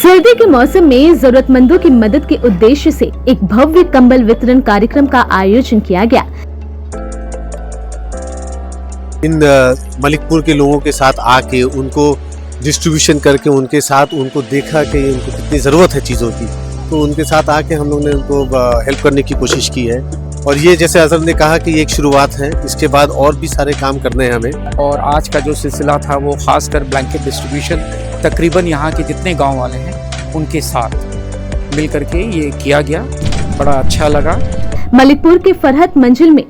सर्दी के मौसम में जरूरतमंदों की मदद के उद्देश्य से एक भव्य कंबल वितरण कार्यक्रम का आयोजन किया गया। इन मलिकपुर के लोगों के साथ आके उनको डिस्ट्रीब्यूशन करके उनके साथ उनको देखा कि उनको कितनी ज़रूरत है चीज़ों की, तो उनके साथ आके हम लोग ने उनको हेल्प करने की कोशिश की है। और ये जैसे अजहर ने कहा कि ये एक शुरुआत है, इसके बाद और भी सारे काम करने हैं हमें। और आज का जो सिलसिला था वो खासकर ब्लैंकेट डिस्ट्रीब्यूशन तकरीबन यहाँ के जितने गांव वाले हैं उनके साथ मिल करके ये किया गया, बड़ा अच्छा लगा। मलिकपुर के फरहत मंजिल में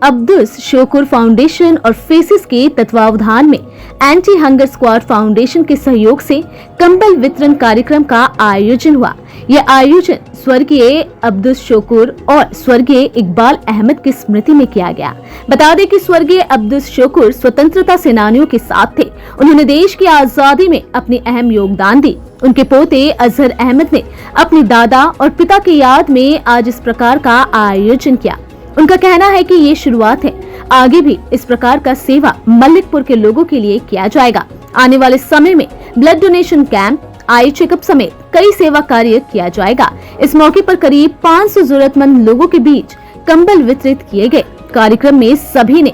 अब्दुस शोकुर फाउंडेशन और फेसिस के तत्वावधान में एंटी हंगर स्क्वाड फाउंडेशन के सहयोग से कंबल वितरण कार्यक्रम का आयोजन हुआ। यह आयोजन स्वर्गीय अब्दुस शोकुर और स्वर्गीय इकबाल अहमद की स्मृति में किया गया। बता दें कि स्वर्गीय अब्दुस शोकुर स्वतंत्रता सेनानियों के साथ थे। उन्होंने देश की आजादी में अपनी अहम योगदान दी। उनके पोते अजहर अहमद ने अपने दादा और पिता की याद में आज इस प्रकार का आयोजन किया। उनका कहना है कि ये शुरुआत है, आगे भी इस प्रकार का सेवा मलिकपुर के लोगों के लिए किया जाएगा। आने वाले समय में blood donation camp, eye checkup समेत कई सेवा कार्य किया जाएगा। इस मौके पर करीब 500 जरूरतमंद लोगों के बीच कंबल वितरित किए गए। कार्यक्रम में सभी ने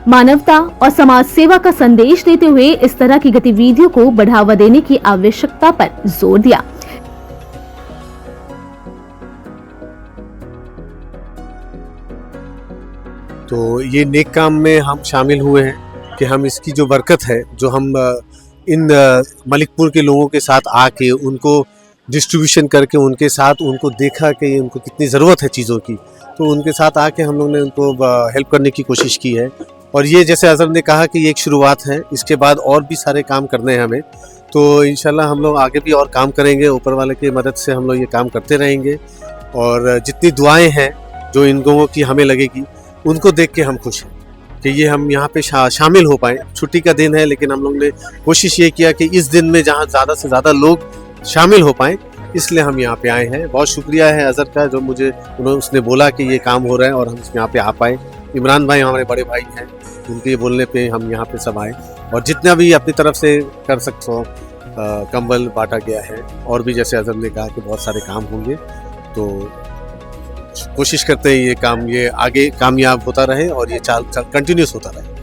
मानवता और समाज सेवा का संदेश देते हुए इस तरह की गतिविधियों को बढ़ावा देने की आवश्यकता पर जोर दिया। तो ये नेक काम में हम शामिल हुए हैं कि हम इसकी जो बरकत है, जो हम इन मलिकपुर के लोगों के साथ आके उनको डिस्ट्रीब्यूशन करके उनके साथ उनको देखा कि उनको कितनी ज़रूरत है चीज़ों की, तो उनके साथ आके हम लोग ने उनको हेल्प करने की कोशिश की है। और ये जैसे अजहर ने कहा कि ये एक शुरुआत है, इसके बाद और भी सारे काम करने हैं हमें। तो इंशाल्लाह हम लोग आगे भी और काम करेंगे, ऊपर वाले की मदद से हम लोग ये काम करते रहेंगे। और जितनी दुआएं हैं जो इन लोगों की हमें लगेगी, उनको देख के हम खुश हैं कि ये हम यहाँ पे शामिल हो पाए। छुट्टी का दिन है, लेकिन हम लोग ने कोशिश ये किया कि इस दिन में जहाँ ज़्यादा से ज़्यादा लोग शामिल हो पाएँ, इसलिए हम यहाँ पे आए हैं। बहुत शुक्रिया है अजहर का, जो उसने बोला कि ये काम हो रहा है और हम यहाँ पे आ पाए। इमरान भाई हमारे बड़े भाई हैं, उनके बोलने पे हम यहाँ पे सब आए। और जितना भी अपनी तरफ से कर सकते हो कंबल बांटा गया है। और भी जैसे अजहर ने कहा कि बहुत सारे काम होंगे, तो कोशिश करते हैं ये काम ये आगे कामयाब होता रहे और ये कंटिन्यूस होता रहे।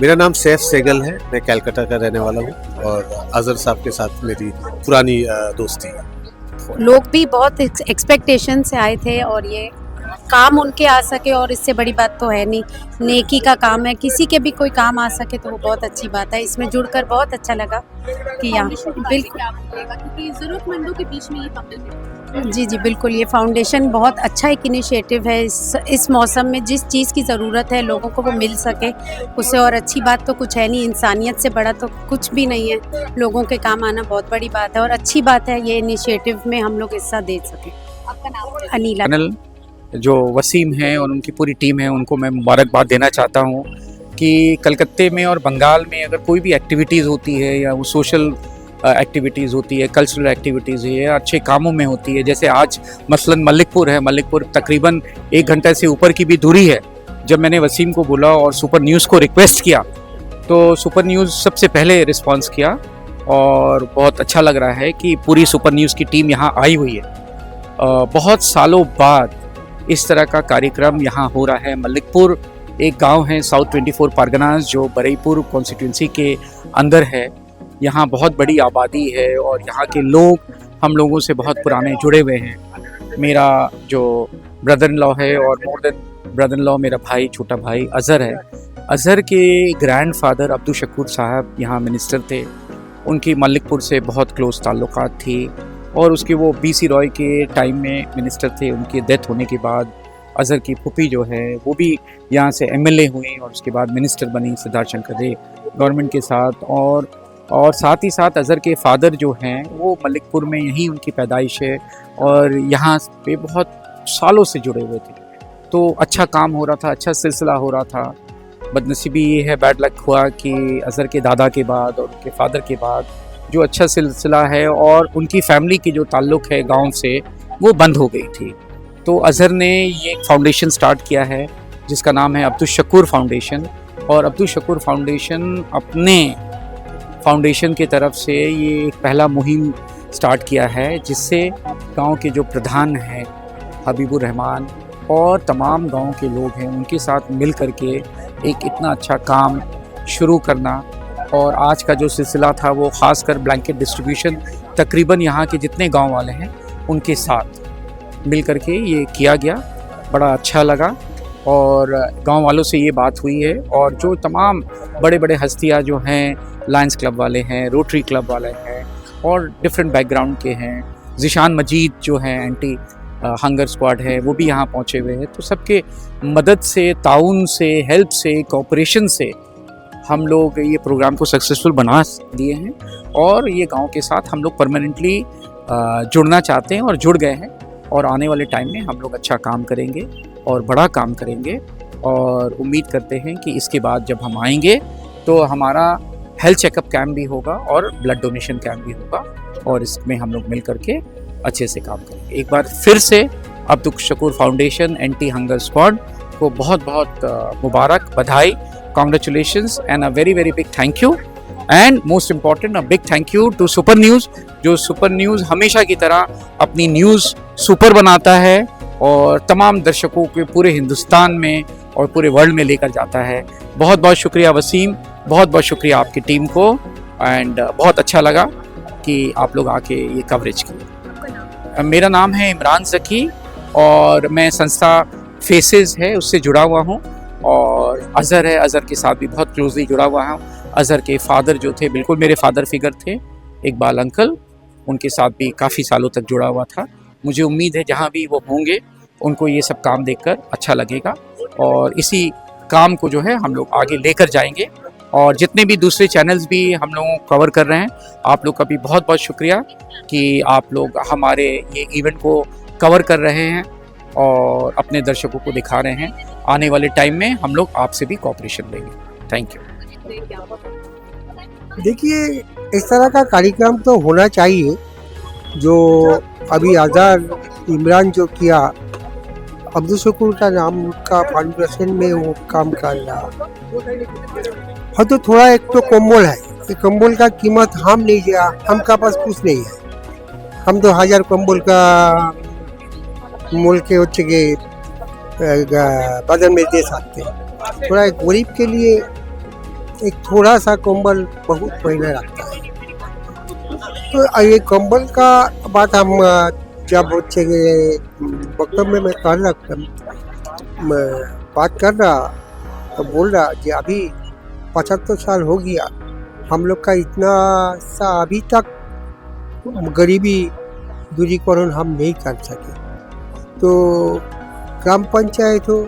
मेरा नाम सैफ सेगल है, मैं कलकत्ता का रहने वाला हूँ और अजहर साहब के साथ मेरी पुरानी दोस्ती है। लोग भी बहुत एक्सपेक्टेशन से आए थे और ये काम उनके आ सके और इससे बड़ी बात तो है नहीं। नेकी का काम है, किसी के भी कोई काम आ सके तो वो बहुत अच्छी बात है। इसमें जुड़कर बहुत अच्छा लगा कि यहाँ बिल्कुल क्योंकि जरूरतमंदों के बीच में ये जी बिल्कुल, ये फाउंडेशन बहुत अच्छा एक इनिशिएटिव है। इस मौसम में जिस चीज़ की ज़रूरत है लोगों को वो मिल सके, उससे और अच्छी बात तो कुछ है नहीं। इंसानियत से बड़ा तो कुछ भी नहीं है। लोगों के काम आना बहुत बड़ी बात है और अच्छी बात है ये इनिशिएटिव में हम लोग हिस्सा दे सकें। आपका नाम? अनीला। जो वसीम हैं और उनकी पूरी टीम है, उनको मैं मुबारकबाद देना चाहता हूँ कि कलकत्ते में और बंगाल में अगर कोई भी एक्टिविटीज़ होती है या वो सोशल एक्टिविटीज़ होती है, कल्चरल एक्टिविटीज़ है, अच्छे कामों में होती है। जैसे आज मसलन मलिकपुर है, मलिकपुर तकरीबन 1 घंटे से ऊपर की भी दूरी है। जब मैंने वसीम को बोला और सुपर न्यूज़ को रिक्वेस्ट किया तो सुपर न्यूज़ सबसे पहले रिस्पॉन्स किया और बहुत अच्छा लग रहा है कि पूरी सुपर न्यूज़ की टीम यहाँ आई हुई है। बहुत सालों बाद इस तरह का कार्यक्रम यहाँ हो रहा है। मलिकपुर एक गांव है साउथ 24 परगनास, जो बरईपुर कॉन्स्टिट्यूंसी के अंदर है। यहाँ बहुत बड़ी आबादी है और यहाँ के लोग हम लोगों से बहुत पुराने जुड़े हुए हैं। मेरा जो ब्रदर इन लॉ है और more than brother in law मेरा भाई, छोटा भाई अजहर है। अजहर के ग्रैंडफादर अब्दुल शकूर साहब यहाँ मिनिस्टर थे। उनकी मलिकपुर से बहुत क्लोज ताल्लुकात थी और उसके वो BC रॉय के टाइम में मिनिस्टर थे। उनकी डेथ होने के बाद अजहर की फूफी जो है वो भी यहाँ से MLA हुई और उसके बाद मिनिस्टर बनी सिद्धार्थ शंकर रे गवर्नमेंट के साथ। और साथ ही साथ अजहर के फादर जो हैं वो मलिकपुर में यहीं उनकी पैदाइश है और यहाँ पे बहुत सालों से जुड़े हुए थे। तो अच्छा काम हो रहा था, अच्छा सिलसिला हो रहा था। बदनसीबी ये है, बैड लक हुआ कि अजहर के दादा के बाद और उनके फादर के बाद जो अच्छा सिलसिला है और उनकी फैमिली की जो ताल्लुक़ है गांव से, वो बंद हो गई थी। तो अजहर ने ये एक फाउंडेशन स्टार्ट किया है जिसका नाम है अब्दुल शकूर फाउंडेशन। और अब्दुल शकूर फाउंडेशन अपने फाउंडेशन की तरफ से ये एक पहला मुहिम स्टार्ट किया है, जिससे गांव के जो प्रधान हैं हबीबुर रहमान और तमाम गांव के लोग हैं, उनके साथ मिल कर के एक इतना अच्छा काम शुरू करना। और आज का जो सिलसिला था वो ख़ासकर ब्लैंकेट डिस्ट्रीब्यूशन, तकरीबन यहाँ के जितने गांव वाले हैं उनके साथ मिल कर के ये किया गया। बड़ा अच्छा लगा और गांव वालों से ये बात हुई है, और जो तमाम बड़े बड़े हस्तियाँ जो हैं, लायंस क्लब वाले हैं, रोटरी क्लब वाले हैं और डिफरेंट बैकग्राउंड के हैं, ज़िशान मजीद जो हैं एंटी हंगर स्क्वाड है, वो भी यहाँ पहुँचे हुए हैं। तो सबके मदद से, ताउन से, हेल्प से, कोऑपरेशन से हम लोग ये प्रोग्राम को सक्सेसफुल बना दिए हैं, और ये गांव के साथ हम लोग परमानेंटली जुड़ना चाहते हैं और जुड़ गए हैं। और आने वाले टाइम में हम लोग अच्छा काम करेंगे और बड़ा काम करेंगे, और उम्मीद करते हैं कि इसके बाद जब हम आएंगे तो हमारा हेल्थ चेकअप कैंप भी होगा और ब्लड डोनेशन कैंप भी होगा, और इसमें हम लोग मिल करके अच्छे से काम करेंगे। एक बार फिर से Abdul Shakoor foundation anti hunger squad को बहुत बहुत मुबारक, बधाई, congratulations and a very very big thank you. And most important, a big thank you to super news, जो सुपर न्यूज़ हमेशा की तरह अपनी न्यूज़ सुपर बनाता है और तमाम दर्शकों के पूरे हिंदुस्तान में और पूरे वर्ल्ड में लेकर जाता है। बहुत बहुत शुक्रिया वसीम, बहुत बहुत शुक्रिया आपकी टीम को, एंड बहुत अच्छा लगा कि आप लोग आके ये कवरेज किए। मेरा नाम है इमरान ज़की और मैं संस्था फेसेस है उससे जुड़ा हुआ हूँ, और अज़हर है, अज़हर के साथ भी बहुत क्लोजली जुड़ा हुआ हूँ। अज़हर के फादर जो थे बिल्कुल मेरे फादर फिगर थे, इकबाल अंकल, उनके साथ भी काफ़ी सालों तक जुड़ा हुआ था। मुझे उम्मीद है जहाँ भी वो होंगे उनको ये सब काम देखकर अच्छा लगेगा, और इसी काम को जो है हम लोग आगे लेकर जाएंगे। और जितने भी दूसरे चैनल्स भी हम लोगों को कवर कर रहे हैं, आप लोग का भी बहुत बहुत शुक्रिया कि आप लोग हमारे ये इवेंट को कवर कर रहे हैं और अपने दर्शकों को दिखा रहे हैं। आने वाले टाइम में हम लोग आपसे भी कोऑपरेशन लेंगे। Thank you. देखिए, इस तरह का कार्यक्रम तो होना चाहिए। जो अभी आज़ाद इमरान जो किया, अब्दुल शकूर का नाम का फाउंडेशन में वो काम कर रहा है, तो थोड़ा एक तो कंबल है, ये कंबल का कीमत हम नहीं दिया, हम का पास कुछ नहीं है। हम तो 1000 कंबल का मोल के उच्च के बदल में दे सकते हैं। थोड़ा एक गरीब के लिए एक थोड़ा सा कंबल बहुत महीना रखता है। तो ये कंबल का बात हम जब बच्चे के वक्तव्य में मैं बात कर रहा तो बोल रहा कि अभी 75 साल हो गया, हम लोग का इतना सा अभी तक गरीबी दूरीकरण हम नहीं कर सके। तो ग्राम पंचायत हो,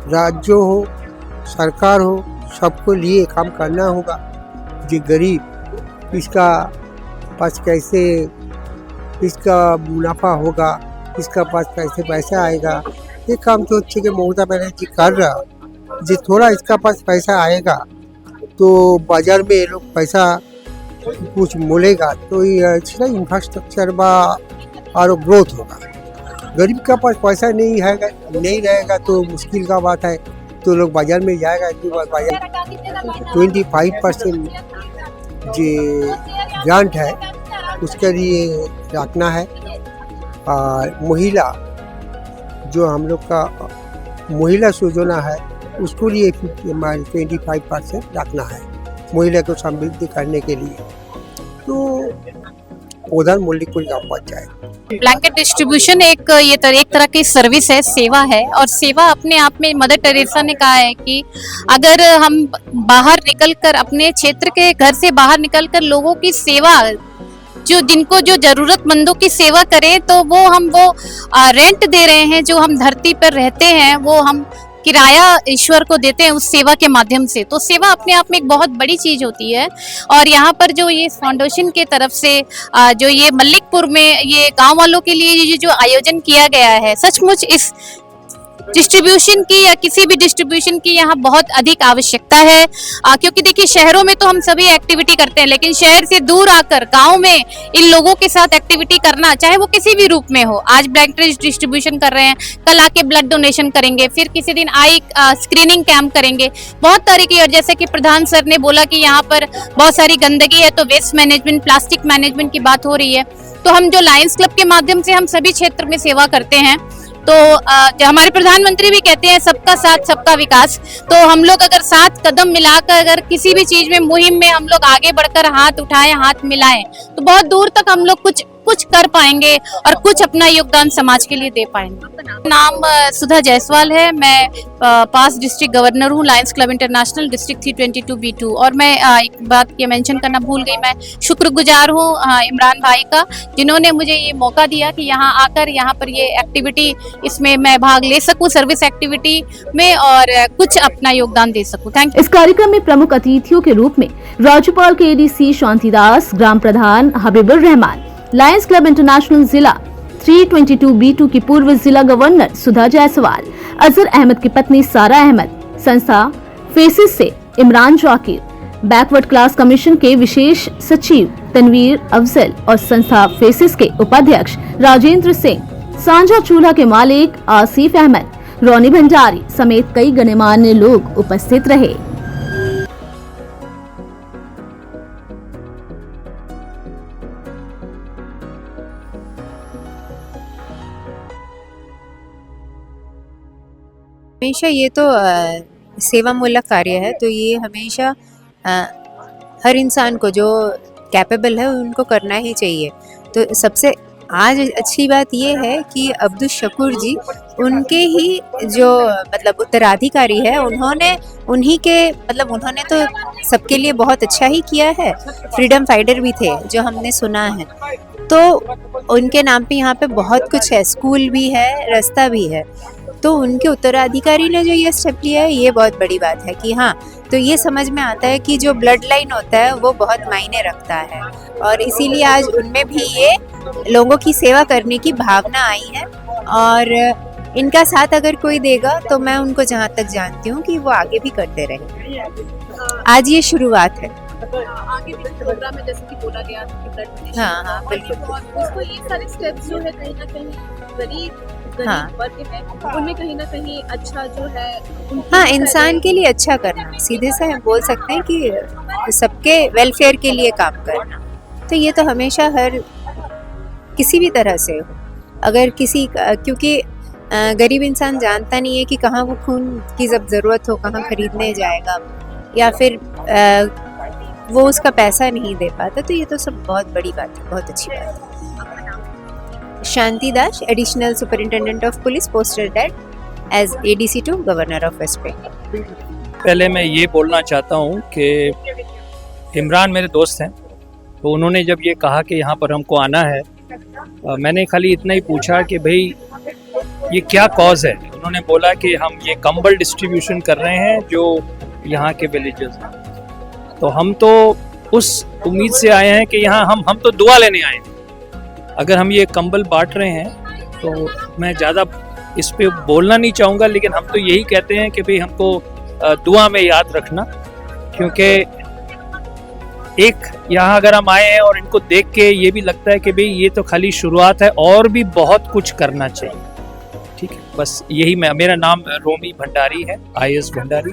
राज्य हो, सरकार हो, सबको लिए काम करना होगा। जो गरीब इसका पास कैसे इसका मुनाफा होगा, इसका पास कैसे पैसा आएगा, ये काम तो अच्छे के ममता बनर्जी कर रहा। जो थोड़ा इसका पास पैसा आएगा तो बाजार में ये लोग पैसा कुछ मिलेगा, तो ये इंफ्रास्ट्रक्चर और ग्रोथ होगा। गरीब का पास पैसा नहीं रहेगा तो मुश्किल का बात है। तो लोग बाजार में जाएगा, बाजार 25% जो ग्रांट है उसके लिए रखना है। और महिला जो हम लोग का महिला योजना है उसको लिए 25% रखना है, महिला को समृद्धि करने के लिए। तो प्रधान मूल्य को काम पंचायत ब्लैंकेट डिस्ट्रीब्यूशन एक तरह की सर्विस है, सेवा है, और सेवा अपने आप में मदर टेरेसा ने कहा है कि अगर हम बाहर निकलकर अपने क्षेत्र के घर से बाहर निकलकर लोगों की सेवा, जिनको जो जरूरतमंदों की सेवा करें, तो वो रेंट दे रहे हैं। जो हम धरती पर रहते हैं वो हम किराया ईश्वर को देते हैं उस सेवा के माध्यम से। तो सेवा अपने आप में एक बहुत बड़ी चीज होती है। और यहाँ पर जो ये फाउंडेशन के तरफ से जो ये मलिकपुर में ये गांव वालों के लिए जो आयोजन किया गया है, सचमुच डिस्ट्रीब्यूशन की या किसी भी डिस्ट्रीब्यूशन की यहाँ बहुत अधिक आवश्यकता है, क्योंकि देखिए शहरों में तो हम सभी एक्टिविटी करते हैं, लेकिन शहर से दूर आकर गांव में इन लोगों के साथ एक्टिविटी करना, चाहे वो किसी भी रूप में हो, आज ब्लैंकेट डिस्ट्रीब्यूशन कर रहे हैं, कल आके ब्लड डोनेशन करेंगे, फिर किसी दिन आई स्क्रीनिंग कैंप करेंगे, बहुत तरीके। और जैसे कि प्रधान सर ने बोला कि यहाँ पर बहुत सारी गंदगी है, तो वेस्ट मैनेजमेंट, प्लास्टिक मैनेजमेंट की बात हो रही है, तो हम जो लायंस क्लब के माध्यम से हम सभी क्षेत्र में सेवा करते हैं, तो जो हमारे प्रधानमंत्री भी कहते हैं सबका साथ सबका विकास, तो हम लोग अगर साथ कदम मिलाकर अगर किसी भी चीज में, मुहिम में हम लोग आगे बढ़कर हाथ उठाएं, हाथ मिलाएं, तो बहुत दूर तक हम लोग कुछ कर पाएंगे और कुछ अपना योगदान समाज के लिए दे पाएंगे। नाम सुधा जायसवाल है, मैं पास डिस्ट्रिक्ट गवर्नर हूँ Lions club international district 322B2। और मैं एक बात ये मेंशन करना भूल गई, मैं शुक्रगुजार हूँ इमरान भाई का, जिन्होंने मुझे ये मौका दिया कि यहाँ आकर यहाँ पर ये एक्टिविटी, इसमें मैं भाग ले सकूँ सर्विस एक्टिविटी में और कुछ अपना योगदान दे सकूँ। Thank you. इस कार्यक्रम में प्रमुख अतिथियों के रूप में राज्यपाल के ADC शांतिदास, ग्राम प्रधान Habibur Rahman, lions club international जिला 322B2 की पूर्व जिला गवर्नर सुधा जायसवाल, अजहर अहमद की पत्नी सारा अहमद, संस्था फेसिस से Imran Zakir, backward class commission के विशेष सचिव तनवीर अफजल और संस्था फेसिस के उपाध्यक्ष राजेंद्र सिंह, सांझा चूल्हा के मालिक आसिफ अहमद, रोनी भंडारी समेत कई गणमान्य लोग उपस्थित रहे। हमेशा ये तो सेवामूलक कार्य है, तो ये हमेशा हर इंसान को जो कैपेबल है उनको करना ही चाहिए। तो सबसे आज अच्छी बात ये है कि अब्दुल शकूर जी, उनके ही जो मतलब उत्तराधिकारी है, उन्होंने तो सबके लिए बहुत अच्छा ही किया है। फ्रीडम फाइटर भी थे जो हमने सुना है, तो उनके नाम पे यहाँ पे बहुत कुछ है, स्कूल भी है, रास्ता भी है। तो उनके उत्तराधिकारी ने जो ये स्टेप लिया है, ये बहुत बड़ी बात है कि हाँ, तो ये समझ में आता है कि जो ब्लड लाइन होता है वो बहुत मायने रखता है, और इसीलिए आज उनमें भी ये लोगों की सेवा करने की भावना आई है। और इनका साथ अगर कोई देगा तो मैं उनको जहाँ तक जानती हूँ कि वो आगे भी करते रहे। आज ये शुरुआत है। आगे भी प्रोग्राम में जैसे कि बोला गया कि ब्लड डोनेशन, हाँ बिल्कुल। उसको ये सारे स्टेप्स जो है कहीं ना कहीं गरीब वर्ग है, उनमें कहीं ना कहीं अच्छा जो है, हाँ, इंसान के लिए अच्छा करना, सीधे से हम बोल सकते हैं कि सबके वेलफेयर के लिए काम करना। तो ये तो हमेशा हर किसी भी तरह से हो, अगर किसी, क्योंकि गरीब इंसान जानता नहीं है कि कहाँ वो खून की जब ज़रूरत हो कहाँ खरीदने जाएगा, या फिर वो उसका पैसा नहीं दे पाता। तो ये तो सब बहुत बड़ी बात है, बहुत अच्छी बात है। Shanti Das, additional superintendent of police, posted as ADC to governor of West Bengal. पहले मैं ये बोलना चाहता हूँ कि इमरान मेरे दोस्त हैं, तो उन्होंने जब ये कहा कि यहाँ पर हमको आना है, मैंने खाली इतना ही पूछा कि भाई ये क्या कॉज है। उन्होंने बोला कि हम ये कंबल डिस्ट्रीब्यूशन कर रहे हैं जो यहाँ के विलेजेस हैं। तो हम तो उस उम्मीद से आए हैं कि यहाँ हम तो दुआ लेने आए हैं। अगर हम ये कंबल बांट रहे हैं तो मैं ज़्यादा इस पे बोलना नहीं चाहूँगा, लेकिन हम तो यही कहते हैं कि भाई हमको दुआ में याद रखना, क्योंकि एक यहाँ अगर हम आए हैं और इनको देख के ये भी लगता है कि भाई ये तो खाली शुरुआत है, और भी बहुत कुछ करना चाहिए। ठीक है, बस यही। मेरा नाम रोमी भंडारी है, IS भंडारी,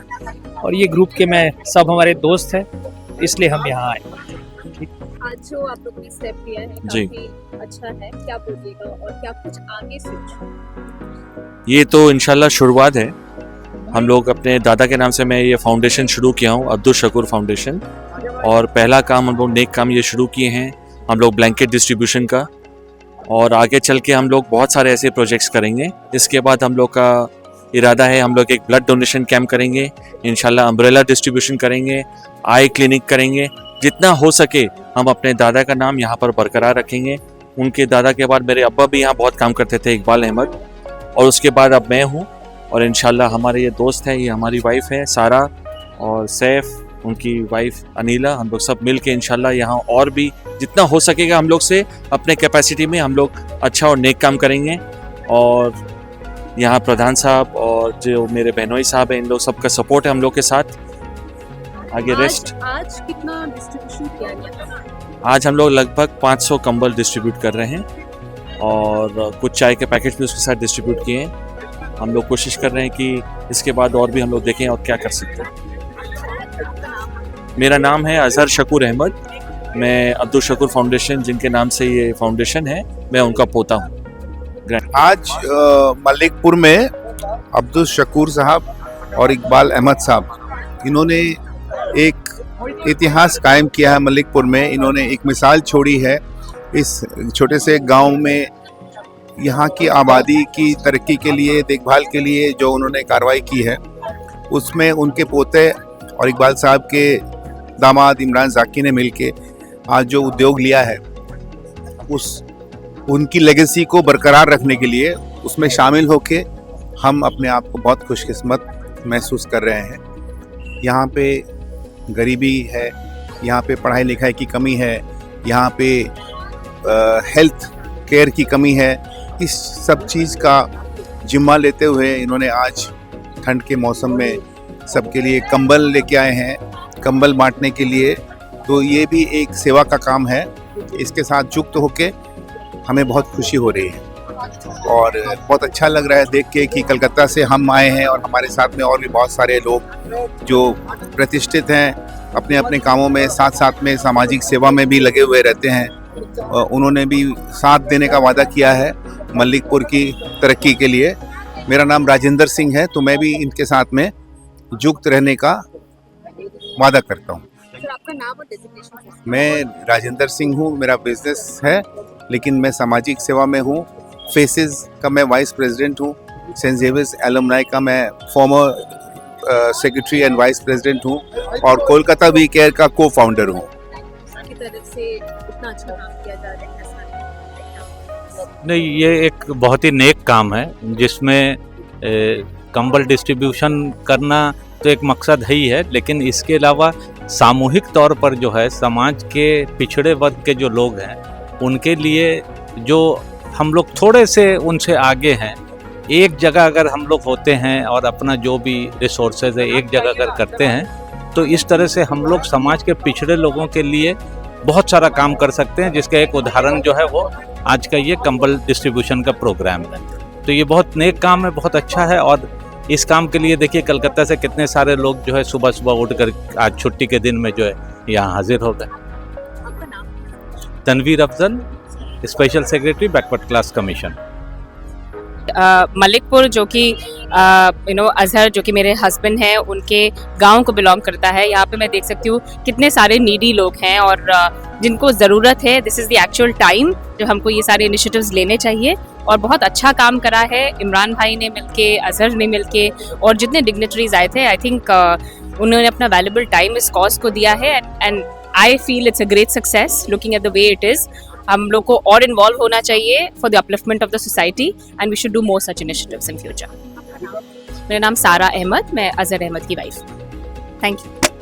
और ये ग्रुप के मैं सब हमारे दोस्त हैं, इसलिए हम यहाँ आए। आज जो आप लोगों ने स्टेप लिया है काफी अच्छा है, क्या बोलिएगा और क्या कुछ आगे सोच? ये तो इंशाल्लाह शुरुआत है। हम लोग अपने दादा के नाम से मैं ये फाउंडेशन शुरू किया हूँ, अब्दुल शकूर फाउंडेशन, और पहला काम हम लोग नेक काम ये शुरू किए हैं हम लोग ब्लैंकेट डिस्ट्रीब्यूशन का, और आगे चल के हम लोग बहुत सारे ऐसे प्रोजेक्ट्स करेंगे। इसके बाद हम लोग का इरादा है हम लोग एक ब्लड डोनेशन कैंप करेंगे, इंशाल्लाह अम्ब्रेला डिस्ट्रीब्यूशन करेंगे, आई क्लिनिक करेंगे। जितना हो सके हम अपने दादा का नाम यहाँ पर बरकरार रखेंगे। उनके दादा के बाद मेरे अब्बा भी यहाँ बहुत काम करते थे, इकबाल अहमद, और उसके बाद अब मैं हूँ, और इंशाल्लाह हमारे ये दोस्त हैं, ये हमारी वाइफ है सारा, और सैफ उनकी वाइफ अनीला, हम लोग सब मिल के इंशाल्लाह यहाँ और भी जितना हो सकेगा हम लोग से अपने कैपेसिटी में हम लोग अच्छा और नेक काम करेंगे। और यहाँ प्रधान साहब और जो मेरे बहनोई साहब हैं, इन लोग सबका सपोर्ट है हम लोग के साथ। आगे रेस्ट आज कितना डिस्ट्रीब्यूशन किया गया? आज हम लोग लगभग 500 कंबल डिस्ट्रीब्यूट कर रहे हैं और कुछ चाय के पैकेट भी उसके साथ डिस्ट्रीब्यूट किए हैं। हम लोग कोशिश कर रहे हैं कि इसके बाद और भी हम लोग देखें और क्या कर सकते हैं। मेरा नाम है अजहर शकूर अहमद। मैं अब्दुल शकूर फाउंडेशन, जिनके नाम से ये फाउंडेशन है, मैं उनका पोता हूँ। आज मलिकपुर में अब्दुल शकूर साहब और इकबाल अहमद साहब, इन्होंने एक इतिहास कायम किया है मलिकपुर में। इन्होंने एक मिसाल छोड़ी है इस छोटे से गांव में। यहाँ की आबादी की तरक्की के लिए, देखभाल के लिए जो उन्होंने कार्रवाई की है, उसमें उनके पोते और इकबाल साहब के दामाद इमरान जाकी ने मिलके आज जो उद्योग लिया है, उनकी लेगेसी को बरकरार रखने के लिए उसमें शामिल होके हम अपने आप को बहुत खुशकिस्मत महसूस कर रहे हैं। यहाँ पे गरीबी है, यहाँ पे पढ़ाई लिखाई की कमी है, यहाँ पे हेल्थ केयर की कमी है। इस सब चीज़ का जिम्मा लेते हुए इन्होंने आज ठंड के मौसम में सबके लिए कंबल लेके आए हैं, कंबल बांटने के लिए। तो ये भी एक सेवा का काम है। इसके साथ युक्त होके हमें बहुत खुशी हो रही है और बहुत अच्छा लग रहा है देख के कि कलकत्ता से हम आए हैं और हमारे साथ में और भी बहुत सारे लोग जो प्रतिष्ठित हैं, अपने अपने कामों में साथ साथ में सामाजिक सेवा में भी लगे हुए रहते हैं। उन्होंने भी साथ देने का वादा किया है मलिकपुर की तरक्की के लिए। मेरा नाम राजेंद्र सिंह है, तो मैं भी इनके साथ में युक्त रहने का वादा करता हूँ। आपका नाम और डेजिग्नेशन? मैं राजेंद्र सिंह हूँ, मेरा बिजनेस है, लेकिन मैं सामाजिक सेवा में हूँ। फेसेस का मैं वाइस प्रेसिडेंट हूँ। सेंट जेवियर्स एलुमनाई का मैं former secretary and vice president हूँ और कोलकाता वी केयर का को फाउंडर हूँ। की तरफ से इतना अच्छा काम किया जा रहा है। नहीं, ये एक बहुत ही नेक काम है जिसमें कंबल डिस्ट्रीब्यूशन करना तो एक मकसद है ही है, लेकिन इसके अलावा सामूहिक तौर पर जो है समाज के पिछड़े वर्ग के जो लोग हैं उनके लिए, जो हम लोग थोड़े से उनसे आगे हैं, एक जगह अगर हम लोग होते हैं और अपना जो भी रिसोर्सेज है एक जगह अगर करते हैं, तो इस तरह से हम लोग समाज के पिछड़े लोगों के लिए बहुत सारा काम कर सकते हैं, जिसका एक उदाहरण जो है वो आज का ये कंबल डिस्ट्रीब्यूशन का प्रोग्राम है। तो ये बहुत नेक काम है, बहुत अच्छा है। और इस काम के लिए देखिए कलकत्ता से कितने सारे लोग जो है सुबह सुबह उठकर आज छुट्टी के दिन में जो है यहाँ हाजिर हो गए। Tanveer Afzal, special secretary backward class commission. Malikpur जो कि अजहर जो कि मेरे हस्बैंड हैं, उनके गांव को बिलोंग करता है। यहाँ पे मैं देख सकती हूँ कितने सारे नीडी लोग हैं और जिनको ज़रूरत है। This is the actual time जब हमको ये सारे इनिशिएटिव्स लेने चाहिए और बहुत अच्छा काम करा है इमरान भाई ने मिलके, अजहर ने मिलके और जितने डिग्नेटरीज आए थे। आई थिंक उन्होंने अपना वैल्यूबल टाइम इस कॉज को दिया है and I feel it's a great success looking at the way it is. हम लोग को और इन्वॉल्व होना चाहिए for the upliftment of the society and we should do more such initiatives in future. मेरा नाम सारा अहमद, मैं अजहर अहमद की वाइफ। Thank you.